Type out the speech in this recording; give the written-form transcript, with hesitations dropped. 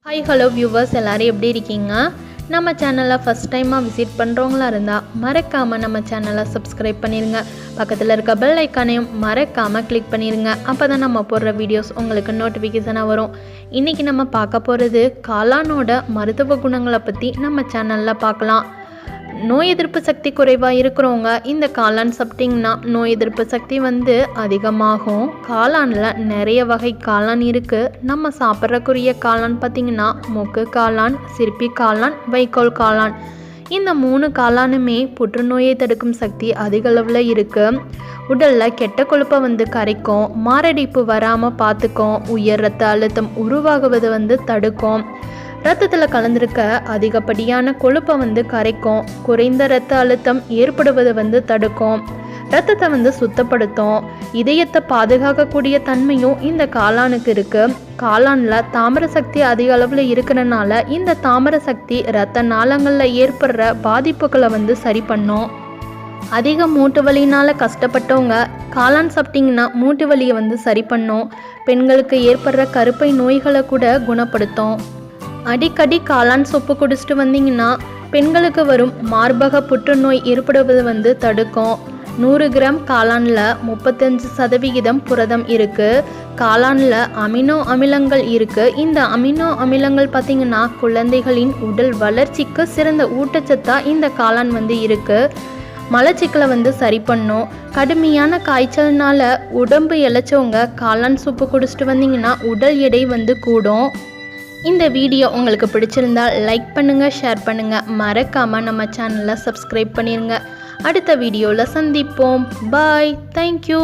Hi hello viewers, எல்லோரும் எப்படி இருக்கீங்க? நம்ம சேனலை ஃபஸ்ட் டைமாக விசிட் பண்ணுறவங்களா இருந்தால் மறக்காமல் நம்ம சேனலை சப்ஸ்கிரைப் பண்ணிடுங்க. பக்கத்தில் இருக்க பெல் ஐக்கானையும் மறக்காமல் கிளிக் பண்ணிடுங்க. அப்போ தான் நம்ம போடுற வீடியோஸ் உங்களுக்கு நோட்டிஃபிகேஷனாக வரும். இன்றைக்கி நம்ம பார்க்க போகிறது காளானோட மருத்துவ குணங்களை பற்றி நம்ம சேனலில் பார்க்கலாம். நோய் எதிர்ப்பு சக்தி குறைவாக இருக்கிறவங்க இந்த காளான் சாப்பிட்டிங்கன்னா நோய் எதிர்ப்பு சக்தி அதிகமாகும். காளானில் நிறைய வகை காளான் இருக்குது. நம்ம சாப்பிட்றக்குரிய காளான் பார்த்திங்கன்னா மொக்கு காளான், சிற்பி காளான், வைக்கோல் காளான். இந்த 3 காளானுமே புற்றுநோயை தடுக்கும் சக்தி அதிக அளவில் இருக்குது. உடலில் கெட்ட கொழுப்பை கரைக்கும், மாரடைப்பு வராமல் பார்த்துக்கும், உயர் இரத்த அழுத்தம் உருவாகுவது தடுக்கும், இரத்தத்தில் கலந்திருக்க அதிகப்படியான கொழுப்பை கரைக்கும், குறைந்த இரத்த அழுத்தம் ஏற்படுவது தடுக்கும், இரத்தத்தை சுத்தப்படுத்தும், இதயத்தை பாதுகாக்கக்கூடிய தன்மையும் இந்த காளானுக்கு இருக்குது. காளானில் தாமிர சக்தி அதிக அளவில் இருக்கிறனால இந்த தாமிர சக்தி இரத்த நாளங்களில் ஏற்படுற பாதிப்புகளை சரி பண்ணும். அதிக மூட்டு வலியினால் கஷ்டப்பட்டவங்க காளான் சாப்பிட்டிங்கன்னா மூட்டு வலியை சரி பண்ணும். பெண்களுக்கு ஏற்படுற கருப்பை நோய்களை கூட குணப்படுத்தும். அடிக்கடி காளான் சூப்பு குடிச்சிட்டு வந்தீங்கன்னா பெண்களுக்கு வரும் மார்பக புற்றுநோய் ஏற்படுவது தடுக்கும். 100 கிராம் காளானில் 35% புரதம் இருக்குது. காளானில் அமினோ அமிலங்கள் இருக்குது. இந்த அமினோ அமிலங்கள் பார்த்திங்கன்னா குழந்தைகளின் உடல் வளர்ச்சிக்கு சிறந்த ஊட்டச்சத்தாக இந்த காளான் இருக்குது. மலச்சிக்கலை சரி பண்ணும். கடுமையான காய்ச்சல்னால உடம்பு இளைச்சவங்க காளான் சூப்பு குடிச்சிட்டு வந்தீங்கன்னா உடல் எடை கூடும். இந்த வீடியோ உங்களுக்கு பிடிச்சிருந்தால் லைக் பண்ணுங்கள், ஷேர் பண்ணுங்கள், மறக்காமல் நம்ம சேனலை சப்ஸ்கிரைப் பண்ணிடுங்க. அடுத்த வீடியோவில் சந்திப்போம். பாய், தேங்க்யூ.